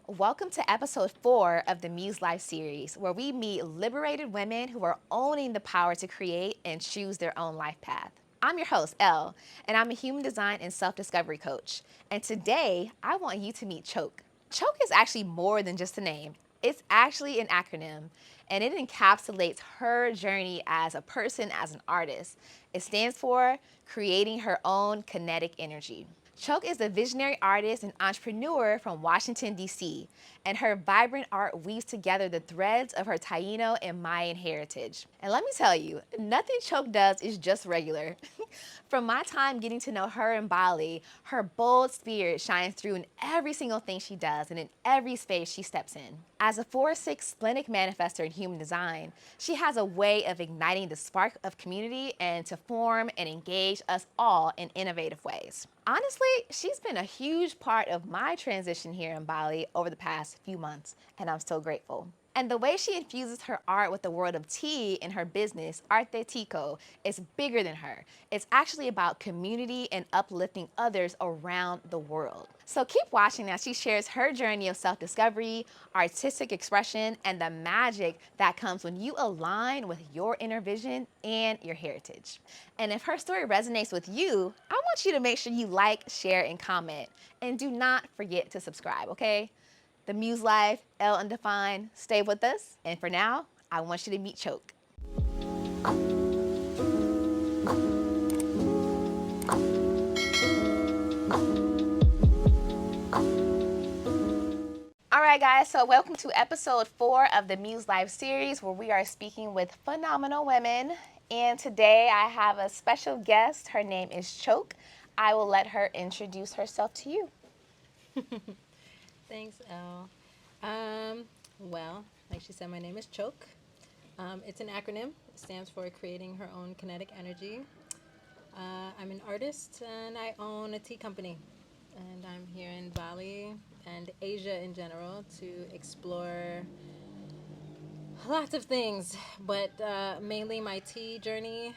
Welcome to episode 4 of the Muse Life Series, where we meet liberated women who are owning the power to create and choose their own life path. I'm your host, Elle, and I'm a human design and self discovery coach. And today, I want you to meet Choke. Choke is actually more than just a name, it's actually an acronym, and it encapsulates her journey as a person, as an artist. It stands for Creating Her Own Kinetic Energy. Choke is a visionary artist and entrepreneur from Washington, D.C., and her vibrant art weaves together the threads of her Taíno and Mayan heritage. And let me tell you, nothing Choke does is just regular. From my time getting to know her in Bali, her bold spirit shines through in every single thing she does and in every space she steps in. As a 4/6 splenic manifestor in human design, she has a way of igniting the spark of community and to form and engage us all in innovative ways. Honestly, she's been a huge part of my transition here in Bali over the past few months, and I'm so grateful. And the way she infuses her art with the world of tea in her business, Arte Tico, is bigger than her. It's actually about community and uplifting others around the world. So keep watching as she shares her journey of self-discovery, artistic expression, and the magic that comes when you align with your inner vision and your heritage. And if her story resonates with you, I want you to make sure you like, share, and comment. And do not forget to subscribe, okay? The Muse Life, L Undefined, stay with us. And for now, I want you to meet Choke. All right, guys, so welcome to episode 4 of the Muse Life series, where we are speaking with phenomenal women. And today I have a special guest. Her name is Choke. I will let her introduce herself to you. Thanks, Elle. Well, like she said, my name is Choke. It's an acronym. It stands for Creating Her Own Kinetic Energy. I'm an artist and I own a tea company. And I'm here in Bali and Asia in general to explore lots of things, but mainly my tea journey,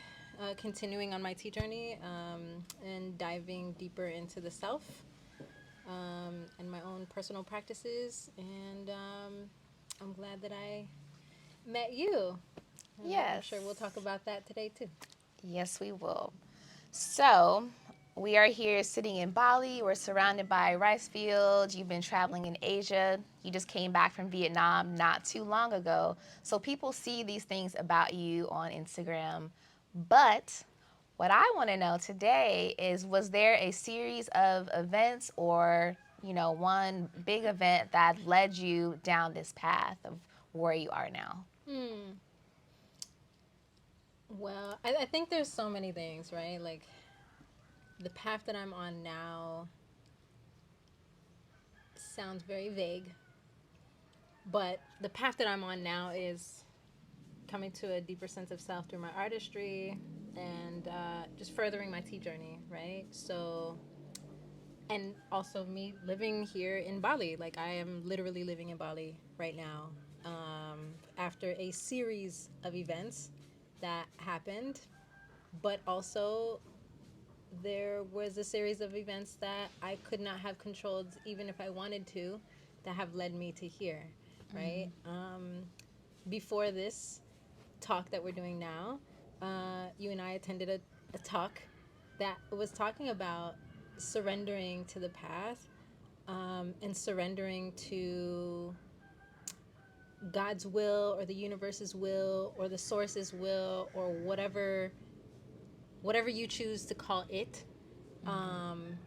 continuing on my tea journey and diving deeper into the self and my own personal practices. And I'm glad that I met you. And I'm Yes. sure we'll talk about that today too. Yes, we will. So, we are here sitting in Bali. We're surrounded by rice fields. You've been traveling in Asia. You just came back from Vietnam not too long ago. So, people see these things about you on Instagram. But what I want to know today is, was there a series of events or, one big event that led you down this path of where you are now? Hmm. Well, I think there's so many things, right? Like the path that I'm on now sounds very vague, but the path that I'm on now is coming to a deeper sense of self through my artistry and just furthering my tea journey, right? So, and also me living here in Bali. Like I am literally living in Bali right now after a series of events that happened, but also there was a series of events that I could not have controlled even if I wanted to that have led me to here, right? Before this talk that we're doing now, you and I attended a talk that was talking about surrendering to the path and surrendering to God's will or the universe's will or the source's will or whatever you choose to call it, um,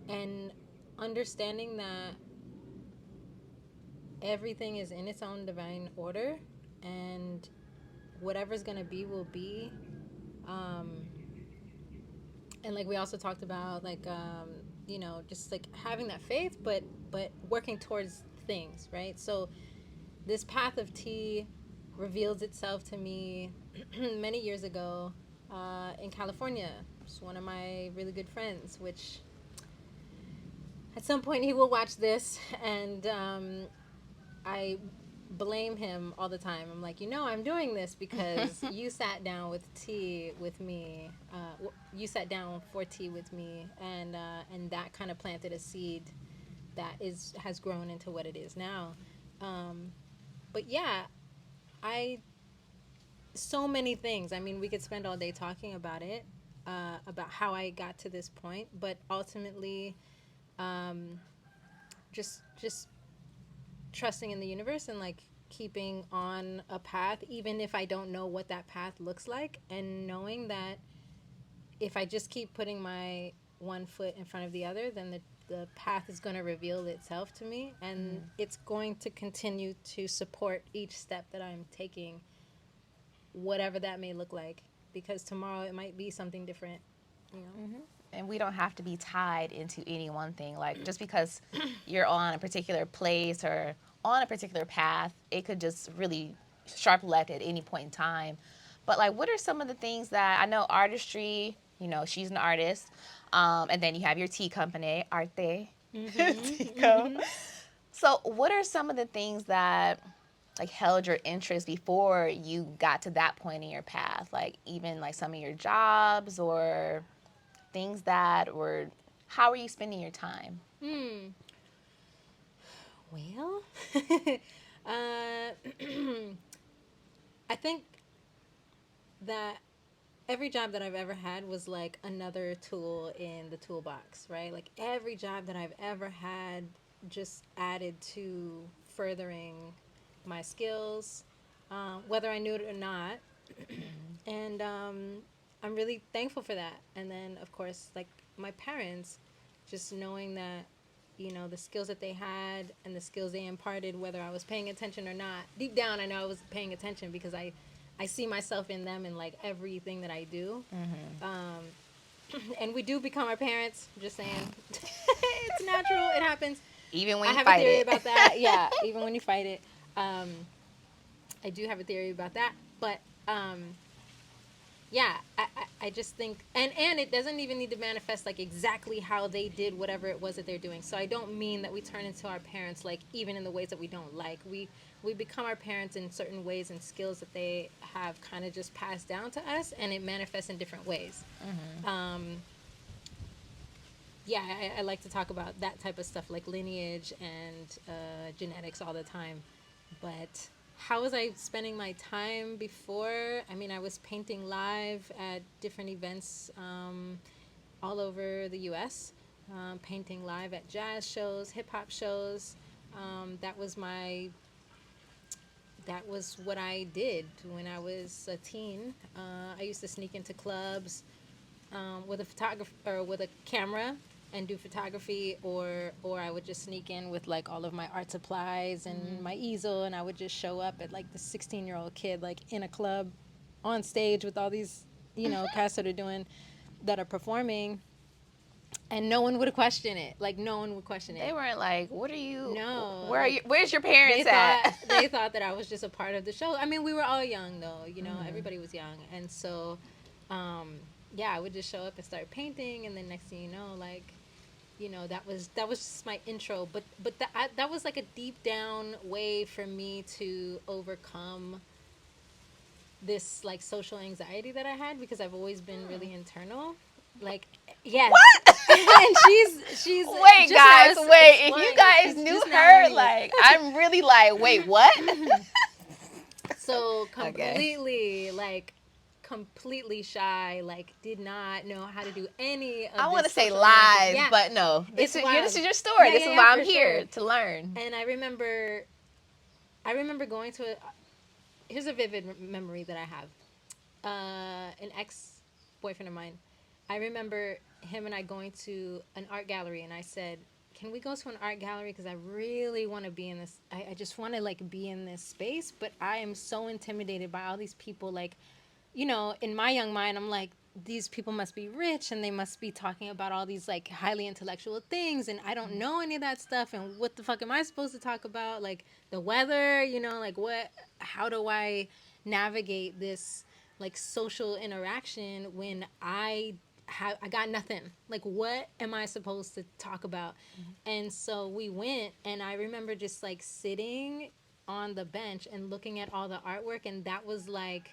and understanding that everything is in its own divine order and whatever's gonna be will be. Um, and like we also talked about like just like having that faith but working towards things, right? So this path of tea reveals itself to me many years ago in California. It's one of my really good friends, which at some point he will watch this, and I blame him all the time. I'm like, I'm doing this because you sat down with tea with me. You sat down for tea with me, and that kind of planted a seed that is has grown into what it is now. Um, but yeah, I so many things. I mean, we could spend all day talking about it, about how I got to this point, but ultimately, um, just trusting in the universe and like keeping on a path, even if I don't know what that path looks like, and knowing that if I just keep putting my one foot in front of the other, then the path is going to reveal itself to me, and it's going to continue to support each step that I'm taking, whatever that may look like, because tomorrow it might be something different, you know. And we don't have to be tied into any one thing. Like just because you're on a particular place or on a particular path, it could just really sharp left at any point in time. But like, what are some of the things that I know artistry? You know, she's an artist, and then you have your tea company, Arte, Tico. Mm-hmm. So, what are some of the things that like held your interest before you got to that point in your path? Like even like some of your jobs or things that were how were you spending your time? Mm. Well, uh, I think that every job that I've ever had was like another tool in the toolbox, right? Like every job that I've ever had just added to furthering my skills, whether I knew it or not. And I'm really thankful for that. And then, of course, like my parents, just knowing that, you know, the skills that they had and the skills they imparted, whether I was paying attention or not, deep down, I know I was paying attention because I see myself in them in like everything that I do. And we do become our parents. Just saying, it's natural. It happens. Even when I you have a fight theory it. about that. Yeah, even when you fight it, um, I do have a theory about that. But yeah, I just think, and it doesn't even need to manifest like exactly how they did whatever it was that they're doing. So I don't mean that we turn into our parents like even in the ways that we don't like. We become our parents in certain ways and skills that they have kind of just passed down to us, and it manifests in different ways. um yeah, I like to talk about that type of stuff like lineage and genetics all the time. But how was I spending my time before? I mean, I was painting live at different events all over the US, painting live at jazz shows, hip hop shows. That was my that was what I did when I was a teen. I used to sneak into clubs with a photographer or with a camera and do photography, or I would just sneak in with like all of my art supplies and my easel, and I would just show up at like the 16-year-old kid like in a club on stage with all these, you know, cats that are performing, and no one would question it. Like no one would question They it. weren't like, what are you No, where are you like where's your they parents thought at? they thought that I was just a part of the show. I mean, we were all young though, you know, Mm-hmm. everybody was young. And so yeah, I would just show up and start painting, and then next thing you know, like, you know, that was just my intro. But that was like a deep down way for me to overcome this like social anxiety that I had, because I've always been really internal. Like yes. What? And she's Wait, just now guys, wait. If you exploring it. guys She's knew just now her, learning this. like, I'm really like, wait, what? So Okay. completely shy, like did not know how to do any I of want this to say social interaction. lies, Yeah, but no. it's This wild. is your story. Yeah, This yeah, is yeah, why I'm for here sure. to learn. And I remember going to here's a vivid memory that I have. An ex boyfriend of mine. I remember him and I going to an art gallery, and I said, "Can we go to an art gallery? Because I really want to be in this. I just want to like be in this space, but I am so intimidated by all these people. Like, you know, in my young mind, I'm like, these people must be rich and they must be talking about all these like highly intellectual things, and I don't know any of that stuff. And what the fuck am I supposed to talk about? Like the weather, you know, like what? How do I navigate this like social interaction when I got nothing? Like what am I supposed to talk about?" And so we went, and I remember just like sitting on the bench and looking at all the artwork, and that was like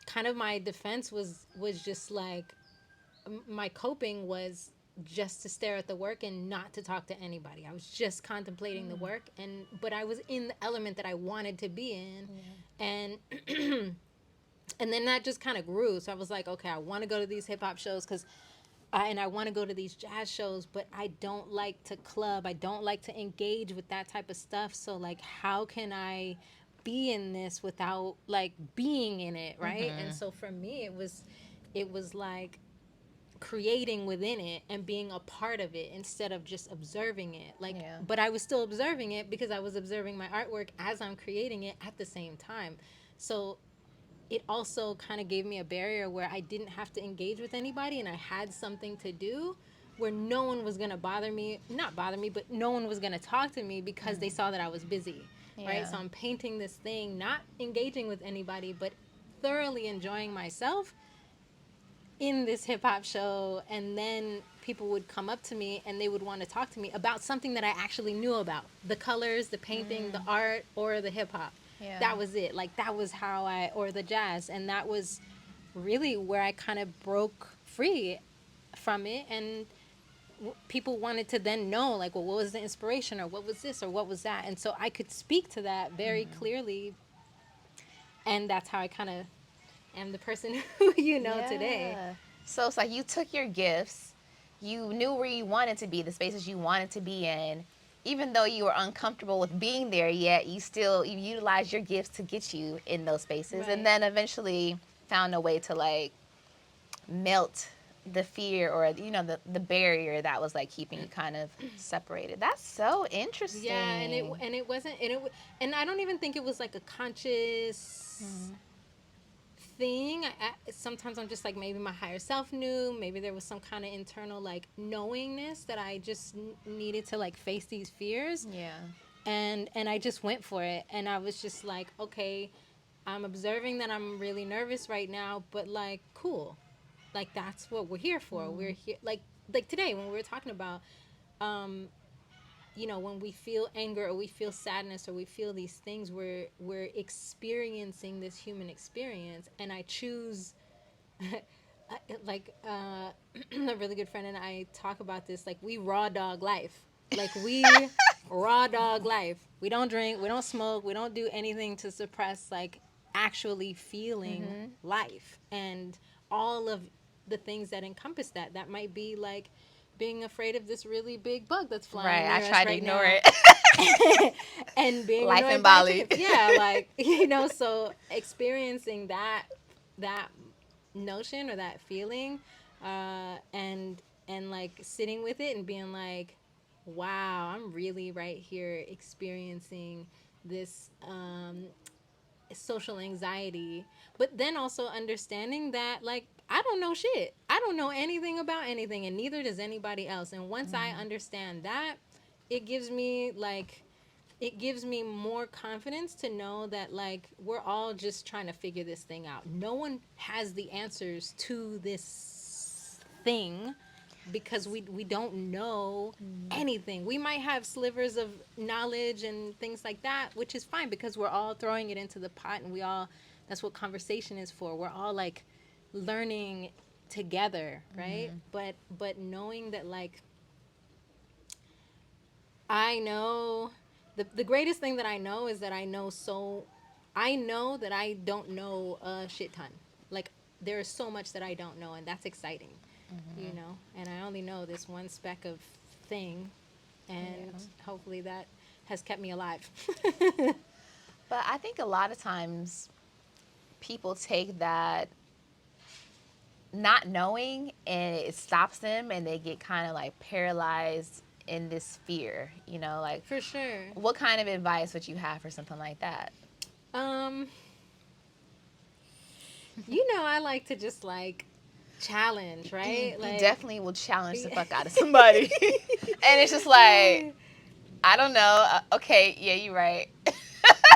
kind of my defense was just like my coping was just to stare at the work and not to talk to anybody. I was just contemplating the work, but I was in the element that I wanted to be in. And and then that just kind of grew. So I was like, okay, I want to go to these hip hop shows because and I want to go to these jazz shows, but I don't like to club. I don't like to engage with that type of stuff. So like, how can I be in this without like being in it, right? And so for me, it was like creating within it and being a part of it instead of just observing it. Like, Yeah. but I was still observing it because I was observing my artwork as I'm creating it at the same time. So it also kind of gave me a barrier where I didn't have to engage with anybody and I had something to do where no one was going to not bother me, but no one was going to talk to me because they saw that I was busy, right? Yeah. So I'm painting this thing, not engaging with anybody, but thoroughly enjoying myself in this hip hop show. And then people would come up to me and they would want to talk to me about something that I actually knew about: the colors, the painting, the art, or the hip hop. Yeah. That was it. Like, that was how or the jazz. And that was really where I kind of broke free from it. And people wanted to then know, like, well, what was the inspiration, or what was this, or what was that? And so I could speak to that very clearly. And that's how I kind of am the person who you know today. Yeah. So it's like you took your gifts, you knew where you wanted to be, the spaces you wanted to be in. Even though you were uncomfortable with being there, yet you utilized your gifts to get you in those spaces, and Right. then eventually found a way to like melt the fear, or the barrier that was like keeping you kind of separated. That's so Yeah, interesting. and it wasn't, and I don't even think it was like a conscious thing. Sometimes I'm just like, maybe my higher self knew, maybe there was some kind of internal like knowingness that I just needed to like face these fears. Yeah. And I just went for it, and I was just like, okay, I'm observing that I'm really nervous right now, but like, cool, like that's what we're here for. We're here, like today when we were talking about when we feel anger or we feel sadness or we feel these things, we're experiencing this human experience. And I choose like a really good friend and I talk about this, like, we raw dog life. Like, we raw dog life. We don't drink, we don't smoke, we don't do anything to suppress like actually feeling life, and all of the things that encompass that. That might be like being afraid of this really big bug that's flying Right. I near us tried to right ignore now. it. And being Life in annoyed by a Bali. chicken. Yeah, like, so experiencing that notion or that feeling, and like sitting with it and being like, wow, I'm really right here experiencing this social anxiety. But then also understanding that, like, I don't know shit. I don't know anything about anything, and neither does anybody else. And once I understand that, it gives me like it gives me more confidence to know that, like, we're all just trying to figure this thing out. No one has the answers to this thing, because we don't know anything. We might have slivers of knowledge and things like that, which is fine, because we're all throwing it into the pot, and that's what conversation is for. We're all like learning together, right? But knowing that, like, I know the greatest thing that I know is that I know that I don't know a shit ton. Like, there is so much that I don't know, and that's exciting, And I only know this one speck of thing, and Yeah. hopefully that has kept me alive. But I think a lot of times people take that not knowing and it stops them and they get kind of like paralyzed in this fear, like For sure. what kind of advice would you have for something like that? Um, I like to just like challenge, You, right? you Like, definitely will challenge the fuck out of somebody. And it's just like, I don't know. Okay, yeah, you're right.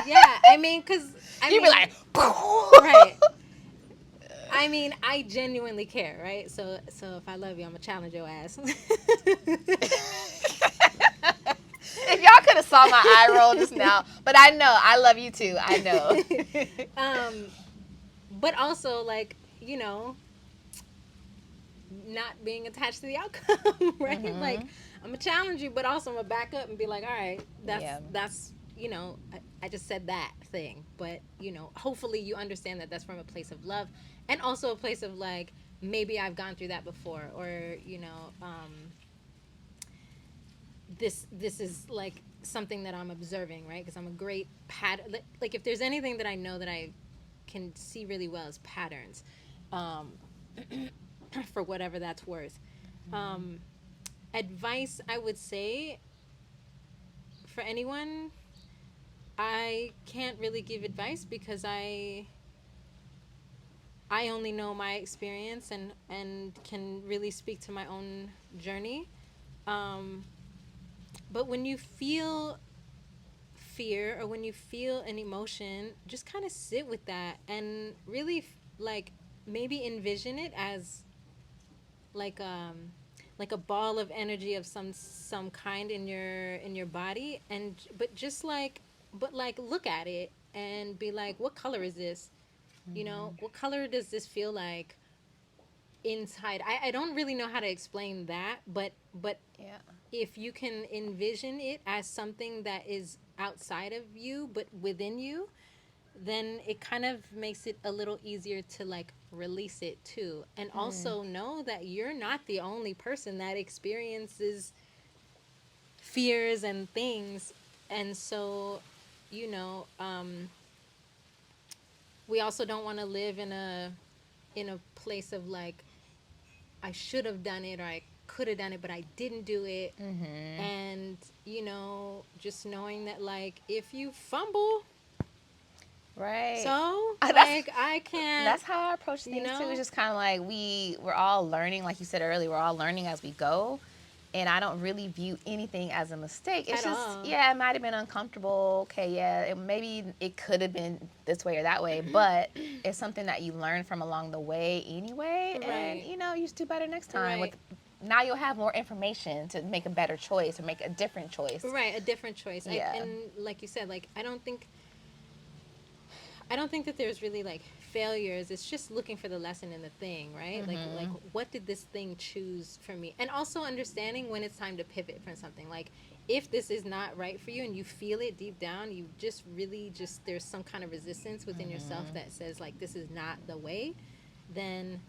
yeah, I mean, You'd be like, right. I mean, I genuinely care, right? So if I love you, I'm gonna challenge your ass. if y'all could have saw my eye roll just now, but I know I love you too. I know. um, but also, like, not being attached to the outcome, right? Like I'm gonna challenge you, but also I'm gonna back up and be like, all right, Yeah. that's I just said that thing, but hopefully you understand that that's from a place of love, and also a place of like maybe I've gone through that before, or this is like something that I'm observing, right? Because I'm a great pattern. Like if there's anything that I know that I can see really well is patterns, um, for whatever that's worth. Um, Advice I would say for anyone, I can't really give advice because I only know my experience and can really speak to my own journey. Um, but when you feel fear or when you feel an emotion, just kind of sit with that and really like maybe envision it as like like a ball of energy of some kind in your body, and but just like but like look at it and be like, what color is this? What color does this feel like inside? I don't really know how to explain that, but Yeah. if you can envision it as something that is outside of you but within you, then it kind of makes it a little easier to like release it too. And also know that you're not the only person that experiences fears and things. And so, you know, um, we also don't want to live in a place of like, I should have done it or I could have done it, but I didn't do it. And, just knowing that like if you fumble, Right. so That's like I can't, that's how I approach you things too. It's know, just kind of like we're all learning, like you said earlier. We're all learning as we go, and I don't really view anything as a mistake. It's at just, all. yeah, it might have been uncomfortable. Okay, yeah, maybe it could have been this way or that way, but it's something that you learn from along the way anyway, and Right. you just do better next time. Right. With now you'll have more information to make a better choice or make a different choice. Right. A different choice. Yeah. And like you said, like I don't think that there's really like failures. It's just looking for the lesson in the thing, right? Like what did this thing choose for me? And also understanding when it's time to pivot from something. Like if this is not right for you and you feel it deep down, you just really just there's some kind of resistance within yourself that says like this is not the way, then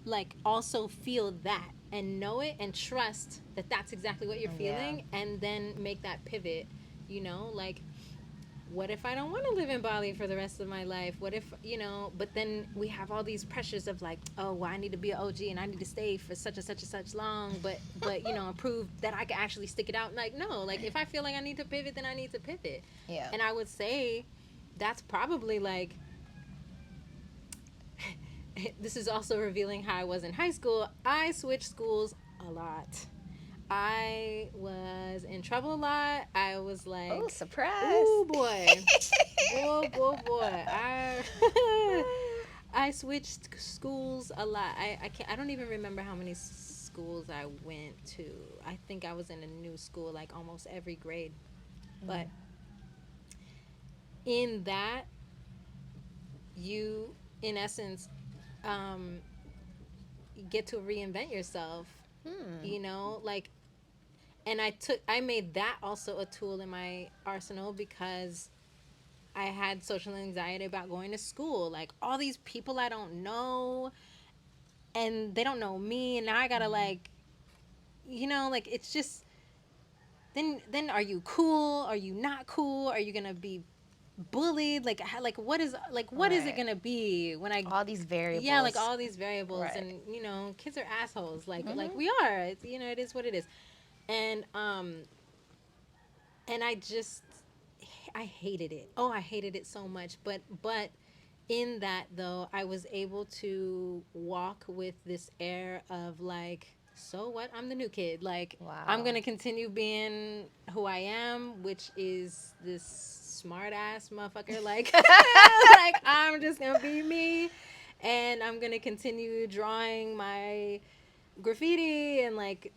like also feel that and know it and trust that that's exactly what you're Yeah. feeling, and then make that pivot, like what if I don't want to live in Bali for the rest of my life? What if, but then we have all these pressures of like, oh, well, I need to be an OG and I need to stay for such and such and such long, but, prove that I can actually stick it out. Like, no, like if I feel like I need to pivot, then I need to pivot. Yeah. And I would say that's probably like, this is also revealing how I was in high school. I switched schools a lot. I was in trouble a lot. I was Oh, like, surprise. ooh boy, boy. I switched schools a lot. I can't. I don't even remember how many schools I went to. I think I was in a new school like almost every grade. But in that, you, in essence, um, get to reinvent yourself. Like, and I made that also a tool in my arsenal because I had social anxiety about going to school. Like all these people I don't know and they don't know me, and now I gotta like, like it's just then are you cool? Are you not cool? Are you gonna be bullied? Like what is it Right. gonna be when I, All these yeah, like variables. all these variables, Right. and kids are assholes. Like we are. It's, it is what it is. And and I hated it. Oh, I hated it so much. But in that though, I was able to walk with this air of like, so what? I'm the new kid. Like I'm Wow. gonna continue being who I am, which is this smart ass motherfucker. Like like I'm just gonna be me, and I'm gonna continue drawing my graffiti and like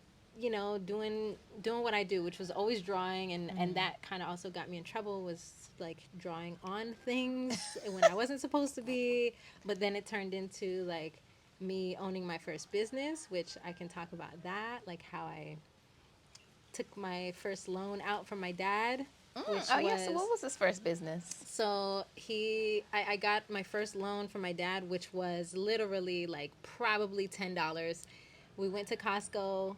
doing what I do, which was always drawing, and that kind of also got me in trouble, was like drawing on things when I wasn't supposed to be, but then it turned into like me owning my first business, which I can talk about that, like how I took my first loan out from my dad, which Oh, yes. So what was was his first business? so I got my first loan from my dad, which was literally like probably $10. We went to Costco.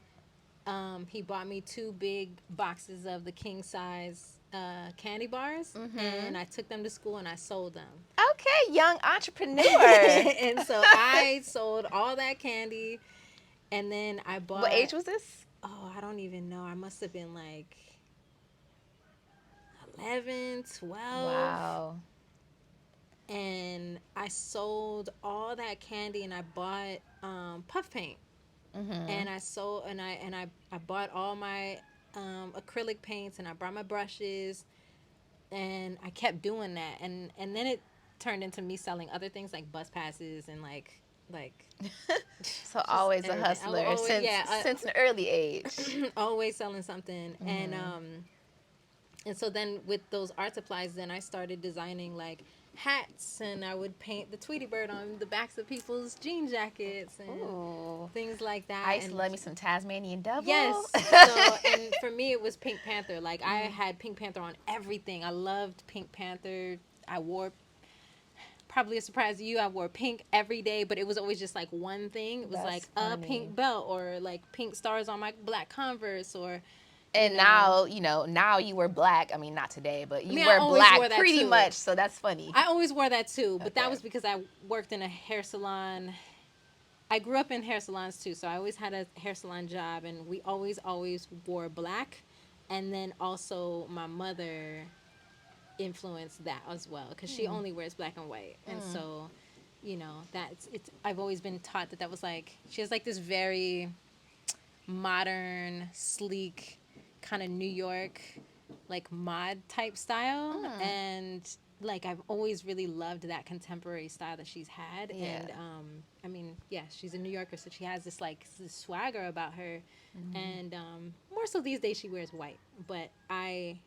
He bought me two big boxes of the king size candy bars, and I took them to school and I sold them. Okay, young entrepreneur. And so I sold all that candy, and then I What bought. age was this? Oh, I don't even know. I must have been like 11, 12. Wow. And I sold all that candy and I bought puff paint. And I sold and I bought all my acrylic paints and I brought my brushes and I kept doing that and then it turned into me selling other things like bus passes and like So just always a everything. I was hustler always since yeah, since an early age. always selling something and so then with those art supplies then I started designing like hats and I would paint the Tweety bird on the backs of people's jean jackets and Ooh. things like I that used to and love me some Tasmanian devil. yes. So, and for me, it was Pink Panther. Like, I had Pink Panther on everything. I loved Pink Panther. I wore, probably a surprise to you, I wore pink every day, but it was always just like one thing. It was like That's a funny. pink belt or like pink stars on my black Converse or, you And know. now, now you wear black. I mean, not today, but I you mean, I wear always black wore that pretty too. much, so that's funny. I always wore that too, but that Okay. was because I worked in a hair salon. I grew up in hair salons too, so I always had a hair salon job, and we always wore black. And then also, my mother influenced that as well because she only wears black and white, and so, that's it's. I've always been taught that was like she has like this very modern, sleek, kind of New York, like mod type style, and like I've always really loved that contemporary style that she's had, Yeah. and I mean, yeah, she's a New Yorker, so she has this like this swagger about her, and more so these days she wears white, but I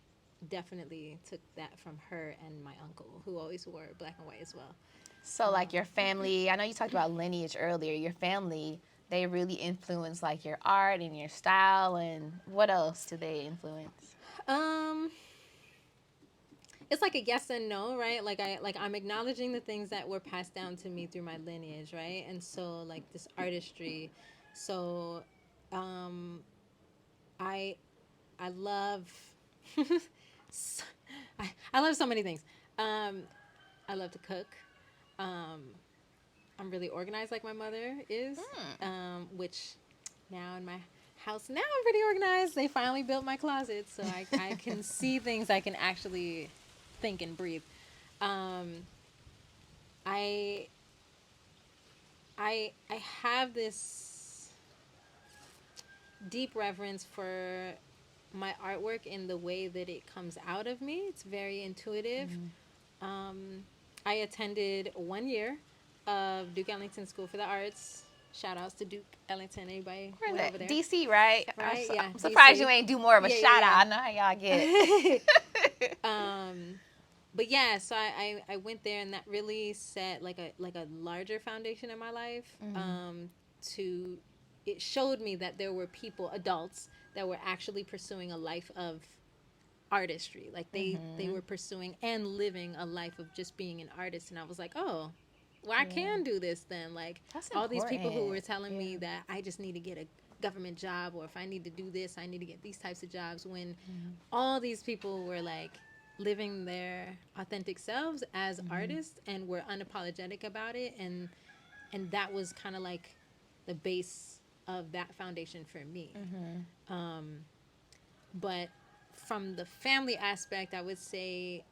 definitely took that from her and my uncle who always wore black and white as well. So, like your family, I know you talked about lineage earlier. Your family, they really influence like your art and your style, and what else do they influence? Um, it's like a yes and no, right? I'm acknowledging the things that were passed down to me through my lineage, right? And so like this artistry. So um I I love I love so many things. Um I love to cook. Um I'm really organized like my mother is. Which now in my house now I'm pretty organized. They finally built my closet so I can see things I can actually think and breathe. Um, I I have this deep reverence for my artwork in the way that it comes out of me. It's very intuitive. Um, I attended 1 year of Duke Ellington School for the Arts. Shout outs to Duke Ellington. Anybody Where's went over that? there? DC, right? Right? Yeah, I'm surprised you DC. ain't do more of a Yeah, shout yeah, out. I know how y'all get. yeah. But yeah, so I went there and that really set like a larger foundation in my life. To It showed me that there were people, adults, that were actually pursuing a life of artistry. Like they were pursuing and living a life of just being an artist, and I was like, oh, well, I Yeah. can do this then. Like That's all these people who important. were telling Yeah. me that I just need to get a government job, or if I need to do this, I need to get these types of jobs, when all these people were like living their authentic selves as artists and were unapologetic about it, and that was kind of like the base of that foundation for me. But from the family aspect, I would say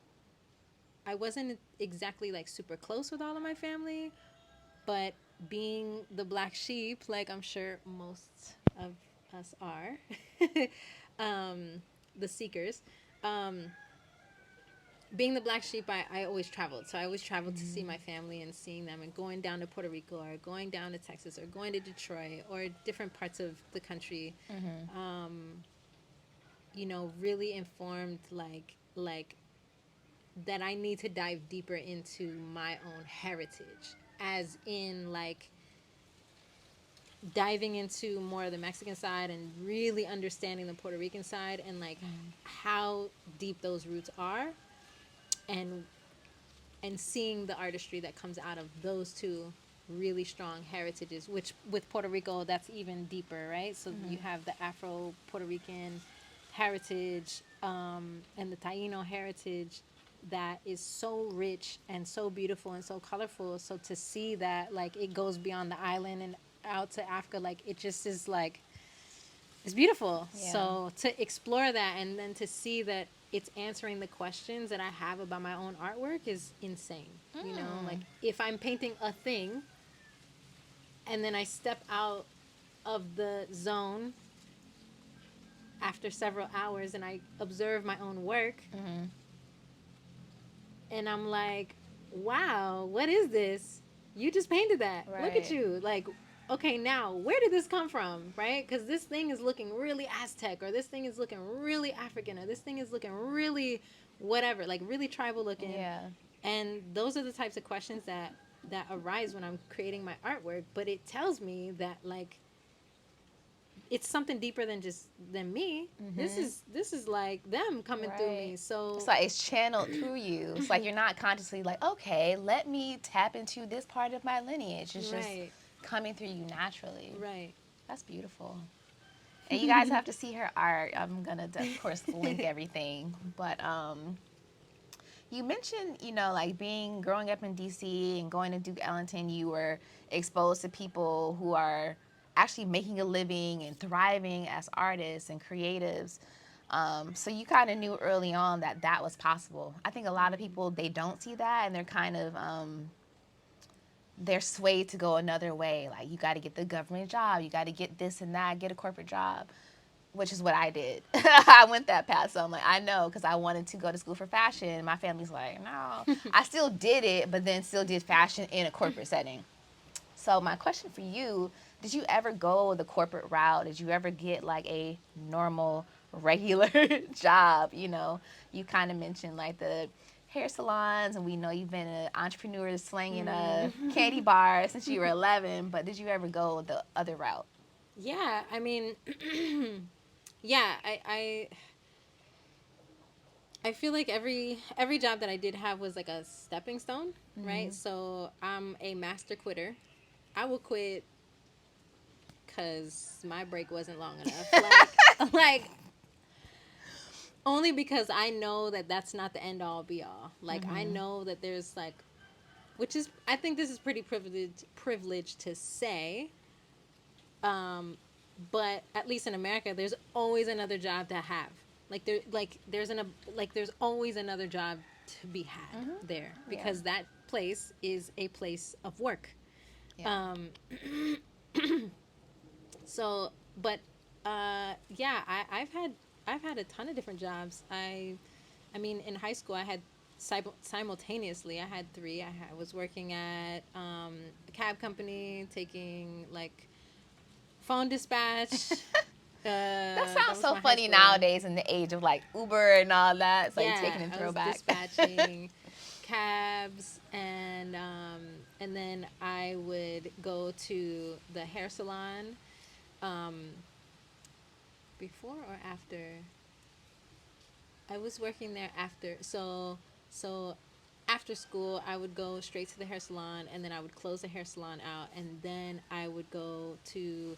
I wasn't exactly like super close with all of my family, but being the black sheep, like I'm sure most of us are, the seekers, um, being the black sheep, I always traveled. So I always traveled to see my family and seeing them and going down to Puerto Rico or going down to Texas or going to Detroit or different parts of the country. Really informed like that I need to dive deeper into my own heritage, as in like diving into more of the Mexican side and really understanding the Puerto Rican side and like how deep those roots are, and seeing the artistry that comes out of those two really strong heritages, which with Puerto Rico that's even deeper, right? So you have the Afro Puerto Rican heritage, and the Taíno heritage that is so rich and so beautiful and so colorful. So to see that like it goes beyond the island and out to Africa, like it just is like it's beautiful. Yeah. So to explore that and then to see that it's answering the questions that I have about my own artwork is insane. You know, like if I'm painting a thing and then I step out of the zone after several hours and I observe my own work, and I'm like, wow, what is this? You just painted that. Look at Right. you. Like, okay, now where did this come from? Right? Because this thing is looking really Aztec, or this thing is looking really African, or this thing is looking really whatever, like really tribal looking. Yeah. And those are the types of questions that arise when I'm creating my artwork. But it tells me that like it's something deeper than just than me. This is like them coming through Right. me. It's So like it's channeled through you. It's like you're not consciously like, okay, let me tap into this part of my lineage. It's just right, coming through you naturally. right. That's beautiful. And you guys have to see her art. I'm gonna, of course, link everything. But you mentioned, like growing up in DC and going to Duke Ellington, you were exposed to people who are actually making a living and thriving as artists and creatives. So you kind of knew early on that that was possible. I think a lot of people, they don't see that, and they're kind of they're swayed to go another way. Like, you got to get the government job, you got to get this and that, get a corporate job, which is what I did. I went that path. So I'm like, I know, because I wanted to go to school for fashion. My family's like, no. I still did it, but then still did fashion in a corporate setting. So my question for you, did you ever go the corporate route? Did you ever get like a normal, regular job? You kind of mentioned like the hair salons, and we know you've been an entrepreneur slanging a candy bar since you were 11, but did you ever go the other route? Yeah, I mean, yeah, I feel like every job that I did have was like a stepping stone, right? So I'm a master quitter. I will quit because my break wasn't long enough. Like only because I know that that's not the end all be all. Like I know that there's like, which is I think this is pretty privileged to say. But at least in America, there's always another job to have. There's always another job to be had there Yeah. because that place is a place of work. Yeah. So, but yeah, I've had a ton of different jobs. I mean, in high school, I had simultaneously. I had three. I was working at a cab company, taking like phone dispatch. That That sounds was so my high funny school. nowadays in the age of like Uber and all that. It's like Yeah, taking a I was throwback. dispatching cabs, and then I would go to the hair salon. Before or after? I was working there after. So after school, I would go straight to the hair salon, and then I would close the hair salon out, and then I would go to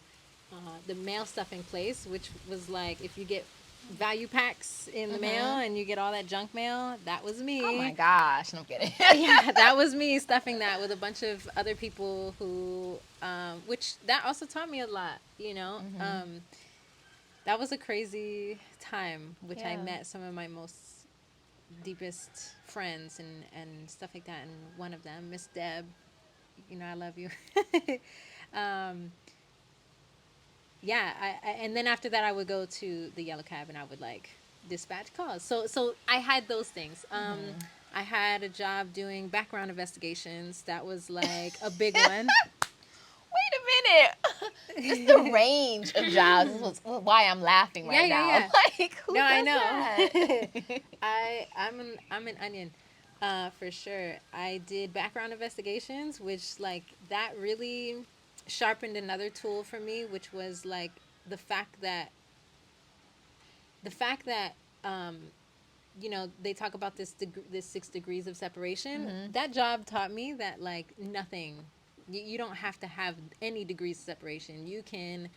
the mail stuffing place, which was like if you get value packs in the mail and you get all that junk mail, that was Oh my me. gosh, no, I'm kidding. Yeah, that was me stuffing that with a bunch of other people who, which that also taught me a lot, that was a crazy time, which I Yeah. met some of my most deepest friends and stuff like that. And one of them, Miss Deb, I love you. um, yeah, and then after that, I would go to the yellow cab and I would like dispatch calls. So I had those things. I had a job doing background investigations. That was like a big one. Wait a minute. Just the range of jobs is why I'm laughing Yeah, right yeah, now. yeah. Like, who No, I does know. that? I'm an onion, for sure. I did background investigations, which like that really. sharpened another tool for me, which was like the fact that the fact that um, you know, they talk about this 6 degrees of separation. That job taught me that like nothing, you don't have to have any degrees of separation. You can,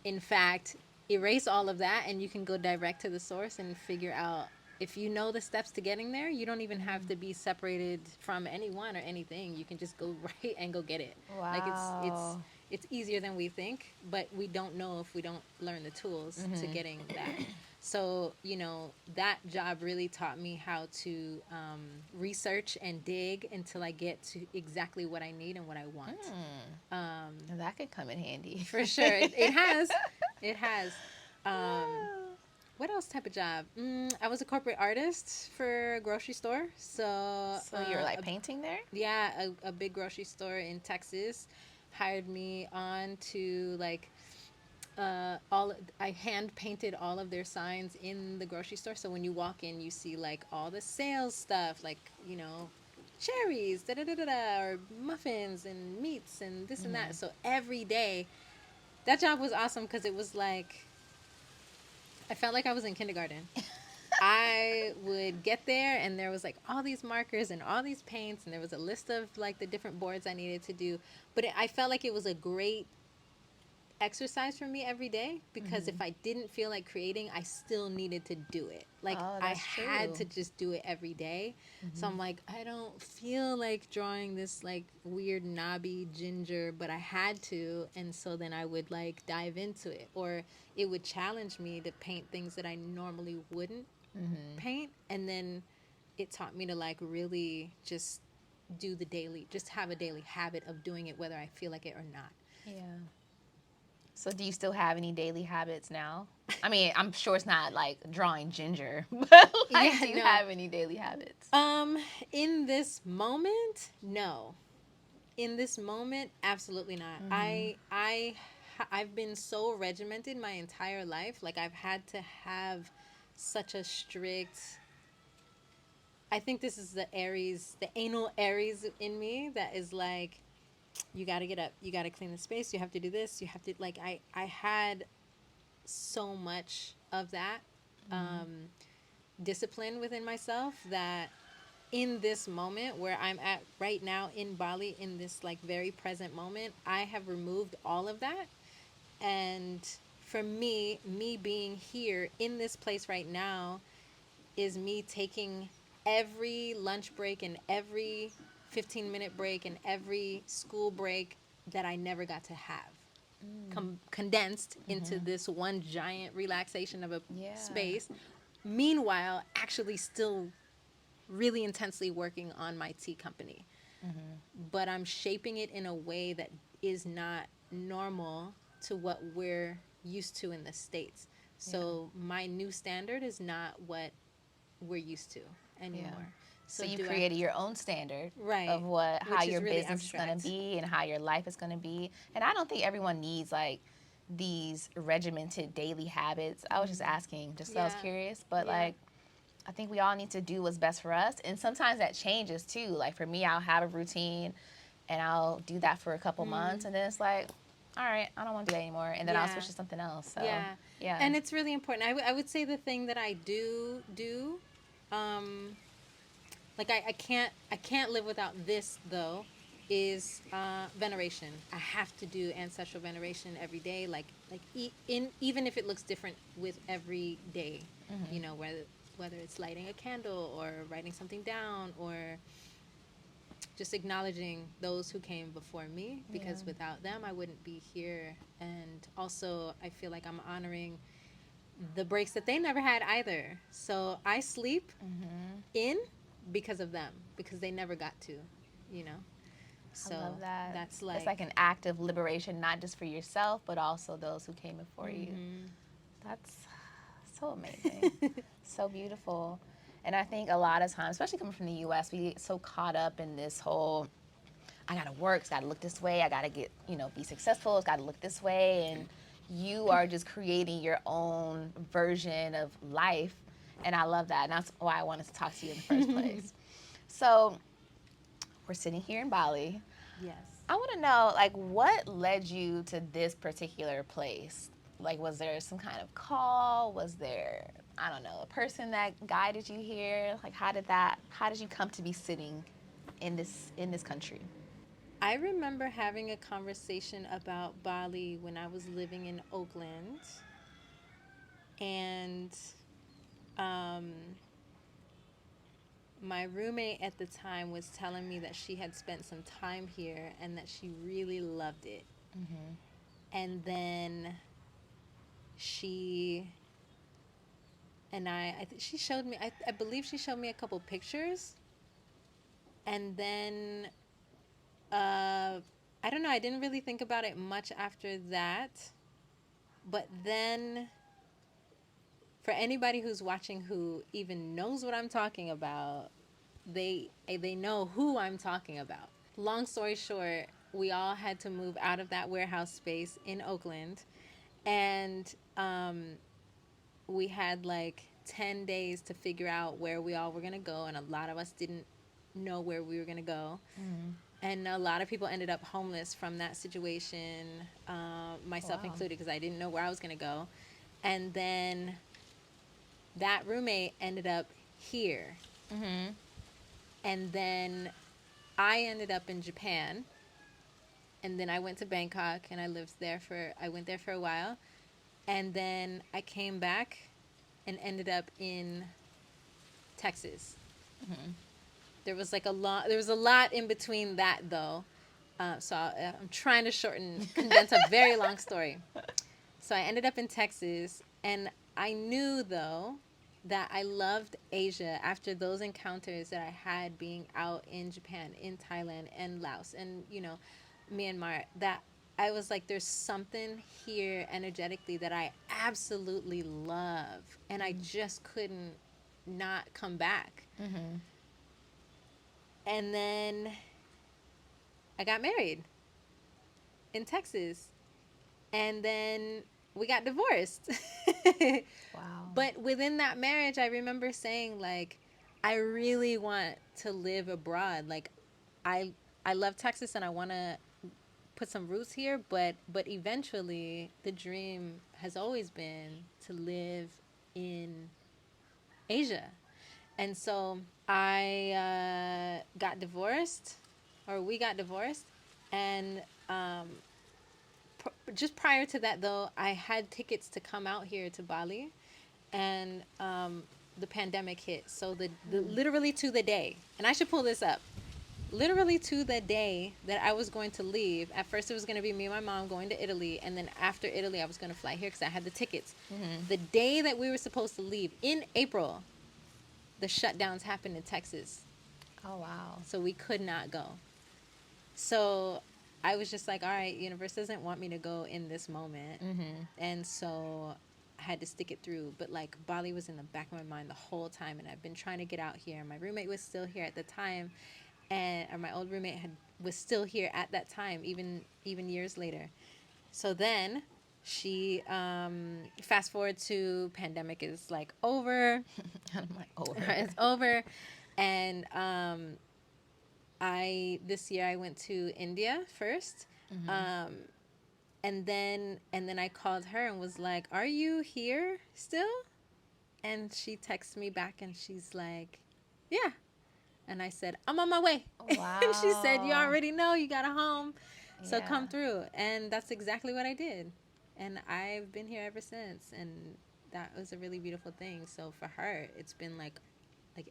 in fact, erase all of that, and you can go direct to the source and figure out, if you know the steps to getting there, you don't even have to be separated from anyone or anything. You can just go right and go get it. Like Wow. it's easier than we think, but we don't know if we don't learn the tools to getting that. So, you know, that job really taught me how to research and dig until I get to exactly what I need and what I want. That could come in handy. For sure. It has. It has. Um, what else type of job? I was a corporate artist for a grocery store. So, So you're like painting there? yeah, a big grocery store in Texas hired me on to like all I hand painted all of their signs in the grocery store. So when you walk in, you see like all the sales stuff, like, you know, cherries, da da da da da, or muffins and meats and this and that. So every day, that job was awesome because it was like I felt like I was in kindergarten. I would get there and there was like all these markers and all these paints, and there was a list of like the different boards I needed to do. But I felt like it was a great exercise for me every day, because if I didn't feel like creating, I still needed to do it. Like Oh, I that's had true. to just do it every day. So I'm like, I don't feel like drawing this like weird knobby ginger, but I had to. And so then I would like dive into it, or it would challenge me to paint things that I normally wouldn't paint. And then it taught me to like really just do the daily, just have a daily habit of doing it whether I feel like it or not. Yeah. So do you still have any daily habits now? I mean, I'm sure it's not like drawing ginger, but like, Yeah, do you no. have any daily habits? In this moment, no. In this moment, absolutely not. I've been so regimented my entire life. Like I've had to have such a strict. I think this is the Aries, the anal Aries in me that is like, you got to get up, you got to clean the space, you have to do this, you have to like. I had so much of that discipline within myself that in this moment where I'm at right now in Bali, in this like very present moment, I have removed all of that. And for me being here in this place right now is me taking every lunch break and every 15-minute break and every school break that I never got to have. Condensed into this one giant relaxation of a Yeah. space. Meanwhile, actually still really intensely working on my tea company. But I'm shaping it in a way that is not normal to what we're used to in the States. So my new standard is not what we're used to Yeah. anymore. So you do created your own standard Right, of what how which is your really business is going to abstract. be and how your life is going to be. And I don't think everyone needs like these regimented daily habits. I was just asking just 'cause I was Yeah, curious, but yeah. like I think we all need to do what's best for us. And sometimes that changes too. Like for me, I'll have a routine and I'll do that for a couple months and then it's like, all right, I don't want to do that anymore. And then I'll Yeah. switch to something else. So, Yeah. yeah. And it's really important. I would say the thing that I do, um, like I can't live without this though, is veneration. I have to do ancestral veneration every day, even if it looks different with every day, you know, whether it's lighting a candle or writing something down or just acknowledging those who came before me, Yeah. because without them I wouldn't be here. And also I feel like I'm honoring the breaks that they never had either. So I sleep in because of them, because they never got to, you know. I So love that. that's It's like like, an act of liberation, not just for yourself, but also those who came before you. That's so amazing. So beautiful. And I think a lot of times, especially coming from the US, we get so caught up in this whole I gotta work, it's gotta look this way, I gotta get, be successful, it's gotta look this way. And you are just creating your own version of life. And I love that. And that's why I wanted to talk to you in the first place. So we're sitting here in Bali. yes. I want to know, like, what led you to this particular place? Like, was there some kind of call? Was there, I don't know, a person that guided you here? Like, how did you come to be sitting in this country? I remember having a conversation about Bali when I was living in Oakland, and um, my roommate at the time was telling me that she had spent some time here and that she really loved it. Mm-hmm. And then she and I think she showed me, I believe she showed me a couple pictures. And then, I don't know, I didn't really think about it much after that. But then, for anybody who's watching who even knows what I'm talking about, they know who I'm talking about. Long story short, we all had to move out of that warehouse space in Oakland, and we had like 10 days to figure out where we all were going to go, and a lot of us didn't know where we were going to go. Mm-hmm. And a lot of people ended up homeless from that situation, myself Wow. included, because I didn't know where I was going to go. And then that roommate ended up here. Mm-hmm. And then I ended up in Japan. And then I went to Bangkok and I went there for a while. And then I came back and ended up in Texas. Mm-hmm. There was a lot in between that though. I'm trying to condense a very long story. So I ended up in Texas, and I knew though that I loved Asia after those encounters that I had being out in Japan, in Thailand, and Laos, and Myanmar. That I was like, there's something here energetically that I absolutely love, and I just couldn't not come back. Mm-hmm. And then I got married in Texas, and then we got divorced. Wow. But within that marriage, I remember saying, like, I really want to live abroad. Like, I I love Texas and I want to put some roots here, but eventually the dream has always been to live in Asia. And so I got divorced, or we got divorced, and just prior to that, though, I had tickets to come out here to Bali, and the pandemic hit. So the literally to the day, and I should pull this up. Literally to the day that I was going to leave. At first, it was going to be me and my mom going to Italy, and then after Italy, I was going to fly here because I had the tickets. Mm-hmm. The day that we were supposed to leave in April, the shutdowns happened in Texas, Oh, wow. so we could not go. So I was just like, all right, universe doesn't want me to go in this moment. Mm-hmm. And so I had to stick it through. But like Bali was in the back of my mind the whole time, and I've been trying to get out here. My roommate was still here at the time, or my old roommate was still here at that time, even years later. So then she fast forward to pandemic is like over. I'm like, over. It's over. And this year I went to India first. Mm-hmm. And then I called her and was like, "Are you here still?" And she texted me back and she's like, "Yeah." And I said, "I'm on my way." And she said, "You Wow. already know you got a home, so Yeah. come through." And that's exactly what I did. And I've been here ever since, and that was a really beautiful thing. So for her, it's been like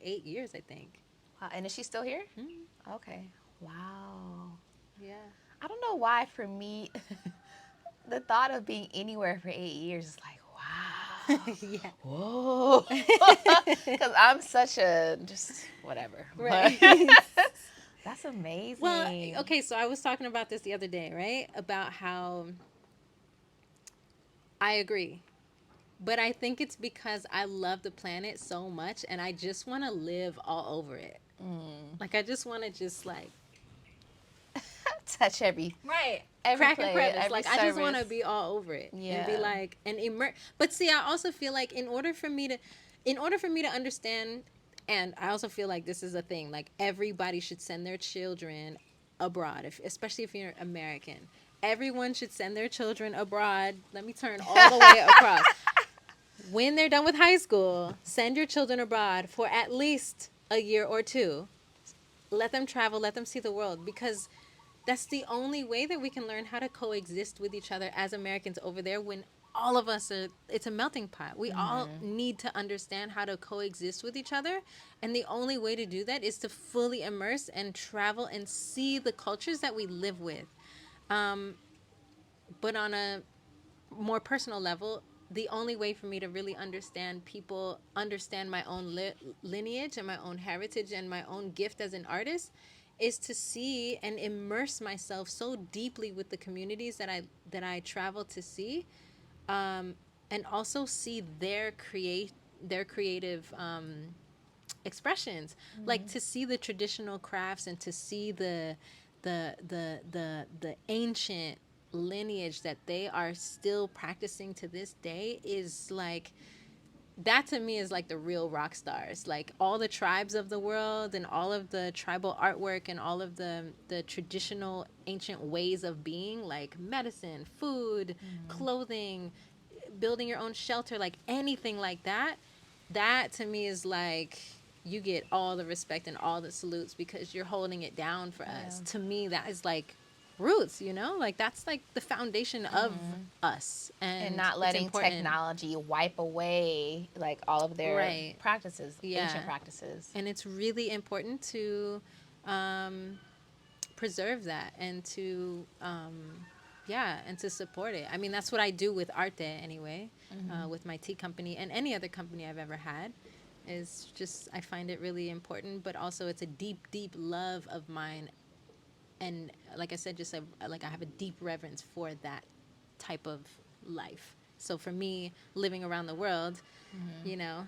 8 years, I think. Wow. And is she still here? Mm, Okay. Wow. yeah. I don't know why for me, the thought of being anywhere for 8 years is like, wow. Yeah. Whoa. Because I'm such a just whatever. Right. But that's amazing. Well, okay, so I was talking about this the other day, right? About how I agree. But I think it's because I love the planet so much and I just want to live all over it. Like, I just want to just like Touch every crack place, a crevice. every Like, I just want to service. be all over it and be Yeah. like and immer. But see, I also feel like in order for me to understand, and I also feel like this is a thing. Like, everybody should send their children abroad, especially if you're American. Everyone should send their children abroad. Let me turn all the way across. When they're done with high school, send your children abroad for at least a year or two. Let them travel, let them see the world, because that's the only way that we can learn how to coexist with each other as Americans over there when all of us are, it's a melting pot. We all need to understand how to coexist with each other. And the only way to do that is to fully immerse and travel and see the cultures that we live with. Um, but on a more personal level, the only way for me to really understand people, understand my own lineage and my own heritage and my own gift as an artist, is to see and immerse myself so deeply with the communities that I travel to see, and also see their creative expressions, like to see the traditional crafts and to see the ancient lineage that they are still practicing to this day is like, that to me is like the real rock stars. Like all the tribes of the world and all of the tribal artwork and all of the traditional ancient ways of being, like medicine, food, clothing, building your own shelter, like anything like that. That to me is like, you get all the respect and all the salutes because you're holding it down for Yeah. us. To me, that is like roots, like that's like the foundation of us, And and not it's letting important. technology wipe away like all of their Right. practices, Yeah. ancient practices. And it's really important to um, preserve that and to yeah, and to support it. I mean, that's what I do with Arte anyway, with my tea company and any other company I've ever had. Is just, I find it really important, but also it's a deep, deep love of mine. And like I said, just like I have a deep reverence for that type of life. So for me, living around the world, you know,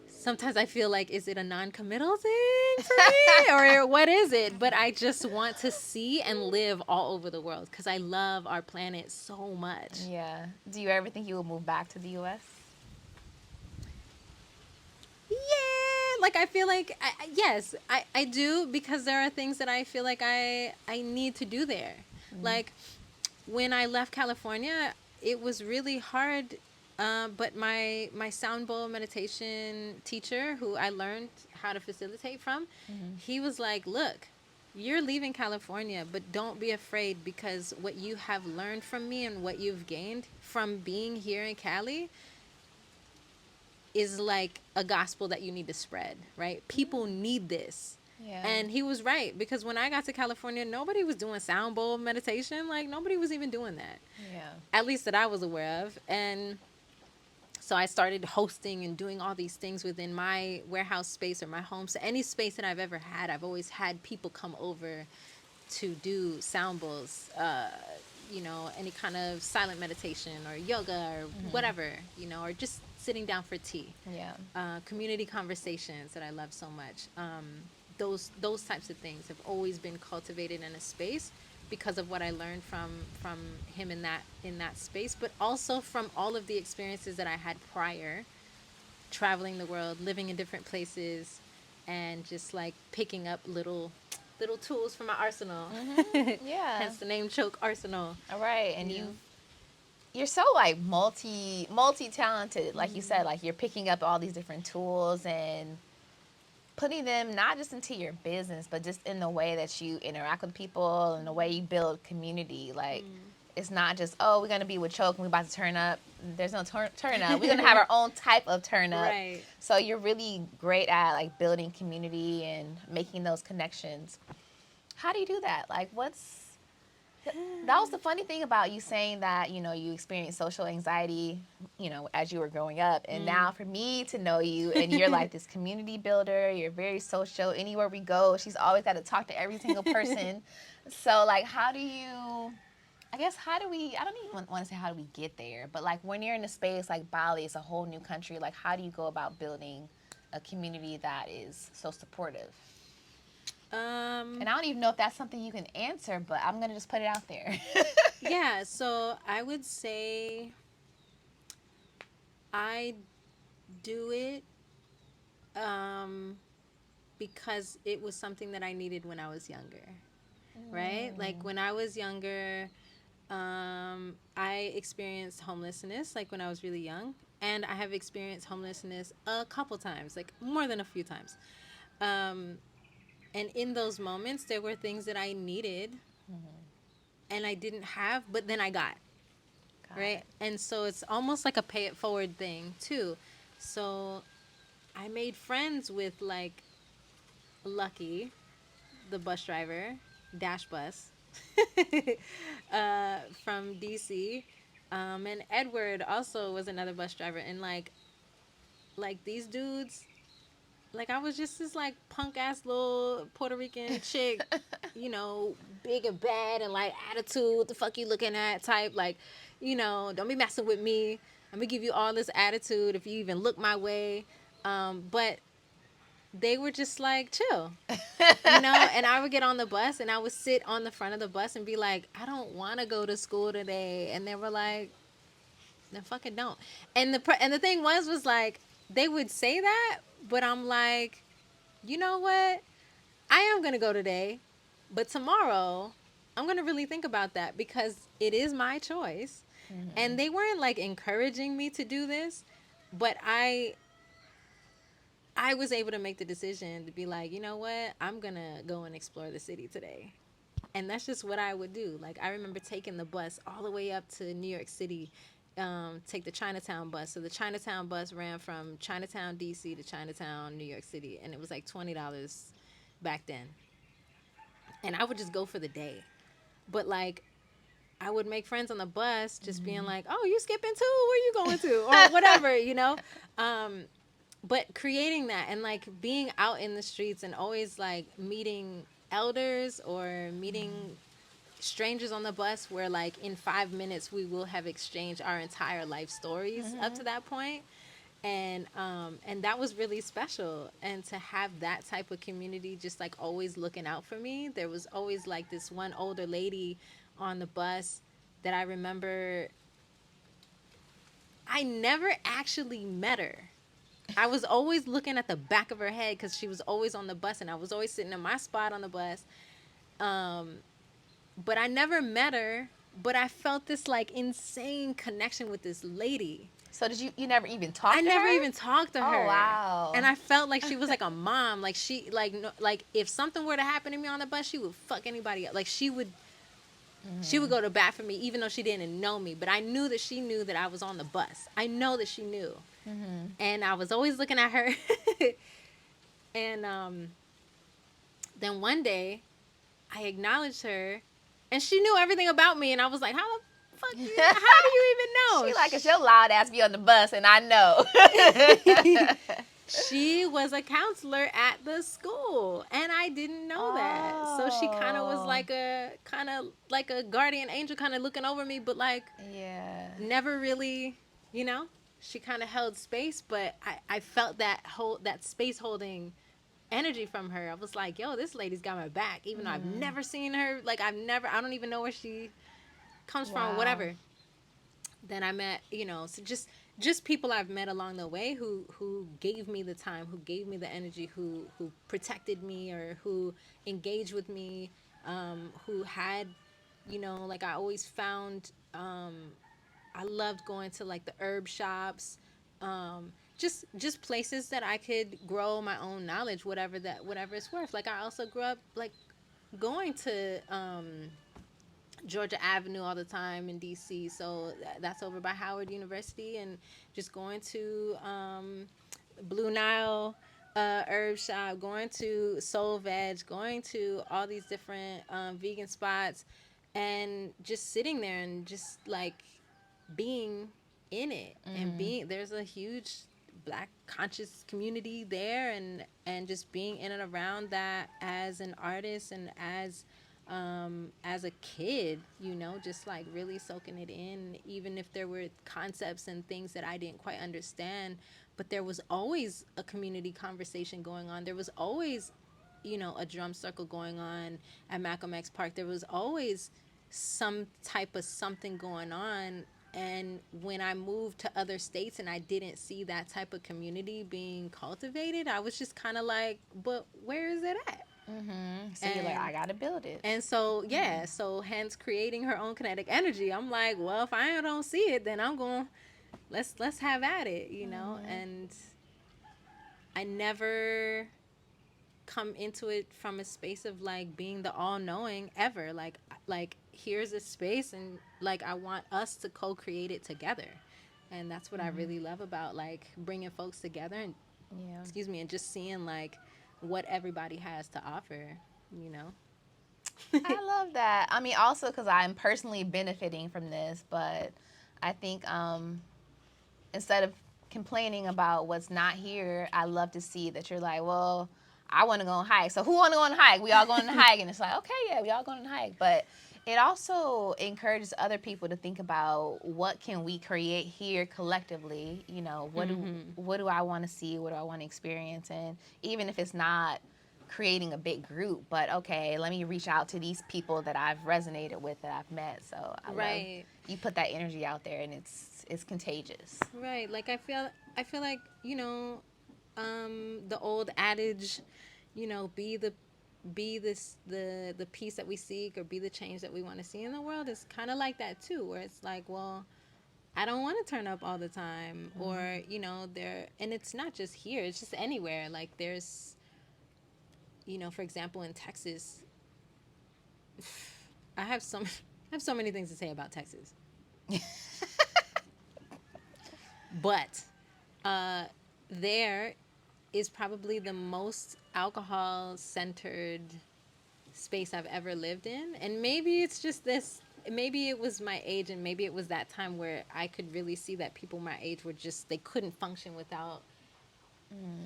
sometimes I feel like, is it a non-committal thing for me or what is it? But I just want to see and live all over the world because I love our planet so much. Yeah. Do you ever think you will move back to the U.S.? Yeah, like I feel like yes, I do, because there are things that I feel like I need to do there. Like when I left California, it was really hard. But my sound bowl meditation teacher, who I learned how to facilitate from, he was like, "Look, you're leaving California, but don't be afraid, because what you have learned from me and what you've gained from being here in Cali is like a gospel that you need to spread, right? People need this." Yeah. And he was right, because when I got to California, nobody was doing sound bowl meditation. Like nobody was even doing that, Yeah. at least that I was aware of. And so I started hosting and doing all these things within my warehouse space or my home. So any space that I've ever had, I've always had people come over to do sound bowls, any kind of silent meditation or yoga or whatever, or just sitting down for tea. Yeah. Community conversations that I love so much. Those types of things have always been cultivated in a space because of what I learned from him in that space, but also from all of the experiences that I had prior, traveling the world, living in different places, and just like picking up little tools from my arsenal. Yeah. Hence the name Choke Arsenal. All right. And You know? you're so like multi talented, like you said, like you're picking up all these different tools and putting them not just into your business, but just in the way that you interact with people and the way you build community. Like, it's not just, oh, we're going to be with Choke and we're about to turn up. There's no turn up. We're going to have our own type of turn up. Right. So you're really great at like building community and making those connections. How do you do that? Like, that was the funny thing about you saying that, you experienced social anxiety, as you were growing up. And now for me to know you and you're like this community builder, you're very social. Anywhere we go, she's always got to talk to every single person. So like, how do you, I guess, I don't even want to say how do we get there, but like when you're in a space like Bali, it's a whole new country. Like, how do you go about building a community that is so supportive? And I don't even know if that's something you can answer, but I'm going to just put it out there. Yeah, so I would say I do it because it was something that I needed when I was younger. right? Like when I was younger, I experienced homelessness, like when I was really young. And I have experienced homelessness a couple times, like more than a few times. Um, and in those moments, there were things that I needed and I didn't have, but then I got, Got right? it. And so it's almost like a pay it forward thing, too. So I made friends with like Lucky, the bus driver, Dash Bus, from DC. And Edward also was another bus driver. And like these dudes, like I was just this like punk ass little Puerto Rican chick, big and bad and like attitude. What the fuck you looking at? Type like, don't be messing with me. I'm gonna give you all this attitude if you even look my way. But they were just like chill, and I would get on the bus and I would sit on the front of the bus and be like, I don't want to go to school today. And they were like, then fucking don't. And the thing was like, they would say that, but I'm like, you know what? I am going to go today, but tomorrow I'm going to really think about that because it is my choice. And they weren't like encouraging me to do this, but I was able to make the decision to be like, you know what? I'm going to go and explore the city today. And that's just what I would do. Like, I remember taking the bus all the way up to New York City, take the Chinatown bus. So the Chinatown bus ran from Chinatown, DC to Chinatown, New York City. And it was like $20 back then. And I would just go for the day. But like, I would make friends on the bus just being like, oh, you skipping too? Where you going to? Or whatever. Um, but creating that and like being out in the streets and always like meeting elders or meeting strangers on the bus where like in 5 minutes we will have exchanged our entire life stories up to that point. And that was really special. And to have that type of community just like always looking out for me. There was always like this one older lady on the bus that I remember. I never actually met her. I was always looking at the back of her head because she was always on the bus and I was always sitting in my spot on the bus. Um, but I never met her. But I felt this like insane connection with this lady. So did you never even I talk to never her? even talked to Oh her. wow. And I felt like she was like a mom. Like she like no, like if something were to happen to me on the bus, she would fuck anybody up. Like she would go to bat for me even though she didn't know me, but I knew that she knew that I was on the bus. I know that she knew. And I was always looking at her. And then one day I acknowledged her and she knew everything about me and I was like, how the fuck how do you even She know? like, cause your loud ass be on the bus, and I know. She was a counselor at the school and I didn't know that. So she kind of was Oh. like a guardian angel kind of looking over me, but like Yeah. never really, you know, she kind of held space, but I felt that space holding energy from her. I was like, yo, this lady's got my back, even though I've never seen her. Like I don't even know where she comes from, Wow. whatever. Then I met, so just people I've met along the way who gave me the time, who gave me the energy, who protected me or who engaged with me, who had, like I always found, I loved going to like the herb shops, just places that I could grow my own knowledge, whatever it's worth. Like I also grew up like going to Georgia Avenue all the time in DC. So that's over by Howard University, and just going to Blue Nile herb shop, going to Soul Veg, going to all these different vegan spots, and just sitting there and just like being in it and being there's a huge black conscious community there, and just being in and around that as an artist and as a kid, just like really soaking it in, even if there were concepts and things that I didn't quite understand. But there was always a community conversation going on. There was always, a drum circle going on at Malcolm X Park. There was always some type of something going on. And when I moved to other states and I didn't see that type of community being cultivated, I was just kind of like, but where is it at? So you're like, And I gotta build it. and so yeah, so hence creating her own kinetic energy. I'm like, well, if I don't see it, then I'm going let's have at it, you know? And I never come into it from a space of like being the all-knowing ever. Like here's a space, and like I want us to co-create it together. And that's what I really love about like bringing folks together and Yeah. excuse me, and just seeing like what everybody has to offer, you know. I love that. I mean, also because I'm personally benefiting from this, but I think instead of complaining about what's not here, I love to see that you're like, well, I want to go on a hike. So who want to go on a hike? We all going on a hike, and it's like, okay, yeah, we all going on a hike. But it also encourages other people to think about what can we create here collectively. You know, what do I want to see? What do I want to experience? And even if it's not creating a big group, but okay, let me reach out to these people that I've resonated with, that I've met. So I love Right. you put that energy out there, and it's contagious. Right. Like I feel like, you know, the old adage, you know, be this the peace that we seek or be the change that we want to see in the world is kind of like that too, where it's like, well, I don't want to turn up all the time, or you know, there, and it's not just here, it's just anywhere. Like there's, you know, for example, in Texas, I have some I have so many things to say about Texas. But uh there is probably the most alcohol centered space I've ever lived in. And maybe it's just this, maybe it was my age, and maybe it was that time where I could really see that people my age were just, they couldn't function without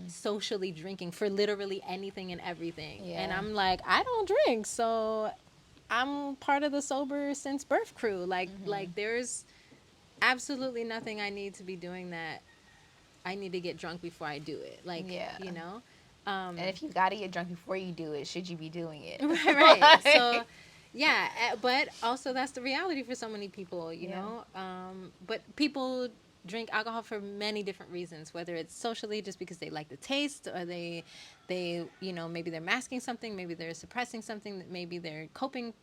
socially drinking for literally anything and everything. And Yeah. I'm like, I don't drink, so I'm part of the sober since birth crew. Like there's absolutely nothing I need to be doing that I need to get drunk before I do it. Like, Yeah. you know? And if you gotta get drunk before you do it, should you be doing it? Right, right. So, yeah, but also that's the reality for so many people, you Yeah. know? But people drink alcohol for many different reasons, whether it's socially just because they like the taste, or they, you know, maybe they're masking something, maybe they're suppressing something, maybe they're coping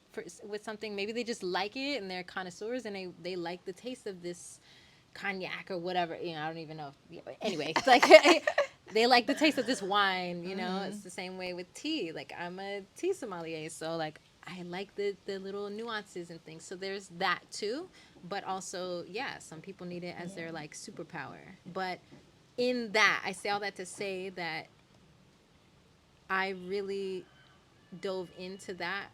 with something, maybe they just like it and they're connoisseurs and they like the taste of this cognac or whatever. You know, I don't even know. Yeah, but anyway, it's like they like the taste of this wine. You know, it's the same way with tea. Like I'm a tea sommelier, so like I like the little nuances and things. So there's that too. But also, yeah, some people need it as their like superpower. But in that, I say all that to say that I really dove into that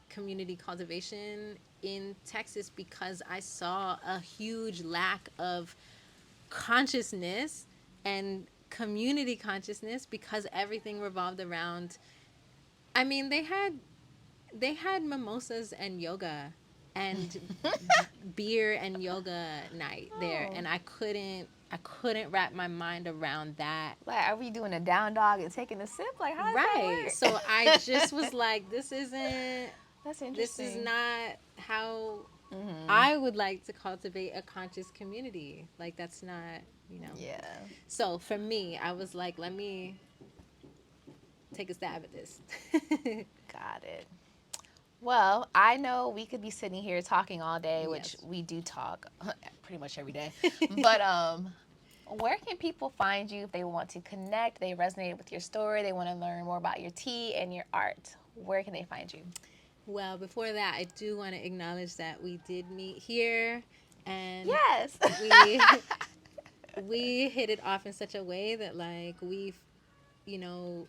community cultivation in Texas because I saw a huge lack of consciousness and community consciousness because everything revolved around, I mean, they had mimosas and yoga and beer and yoga night there, Oh. and I couldn't wrap my mind around that. Like, are we doing a down dog and taking a sip? Like, how does Right. that So I work? just was like, That's this is interesting. not how Mm-hmm. I would like to cultivate a conscious community. Like that's not, you know. Yeah. So for me, I was like, let me take a stab at this. Got it. Well, I know we could be sitting here talking all day, which Yes. we do talk pretty much every day. But where can people find you if they want to connect, they resonate with your story, they want to learn more about your tea and your art? Where can they find you? Well, before that, I do want to acknowledge that we did meet here, and Yes. we we hit it off in such a way that like we've, you know,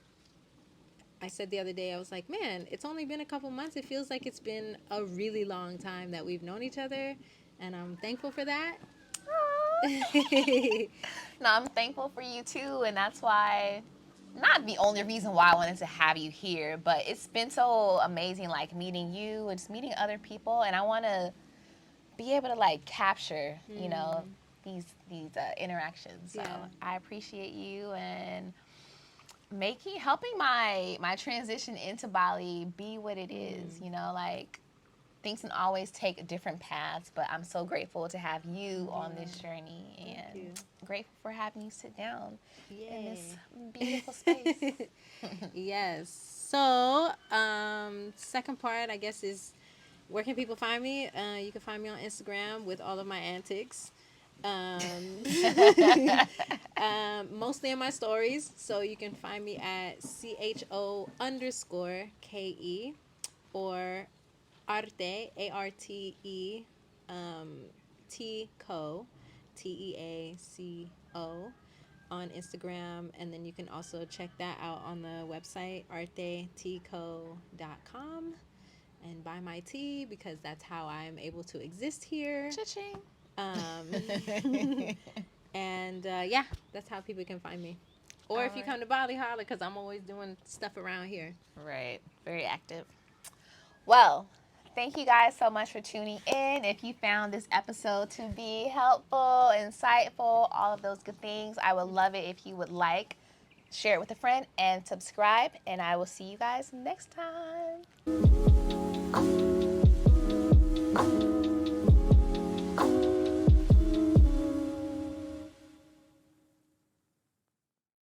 I said the other day, I was like, man, it's only been a couple months. It feels like it's been a really long time that we've known each other, and I'm thankful for that. Aw. No, I'm thankful for you too, and that's why, not the only reason why I wanted to have you here, but it's been so amazing, like meeting you and just meeting other people, and I want to be able to like capture, you know, Mm, these interactions. So yeah. I appreciate you and helping my transition into Bali be what it is. Mm, You know, like things can always take different paths, but I'm so grateful to have you on yeah. this journey Thank and you. grateful for having you sit down in this Yay. beautiful space. Yes. So, second part, I guess, is where can people find me? You can find me on Instagram with all of my antics. Um, mostly in my stories. So you can find me at CHO_KE or Arte, ARTE, um, TCO, TEACO on Instagram. And then you can also check that out on the website, arteteco.com, and buy my tea because that's how I'm able to exist here. Cha-ching. Um, and yeah, that's how people can find me. Or All if you right. come to Bali, holla, because I'm always doing stuff around here. Right. Very active. Well, thank you guys so much for tuning in. If you found this episode to be helpful, insightful, all of those good things, I would love it if you would like, share it with a friend, and subscribe. And I will see you guys next time.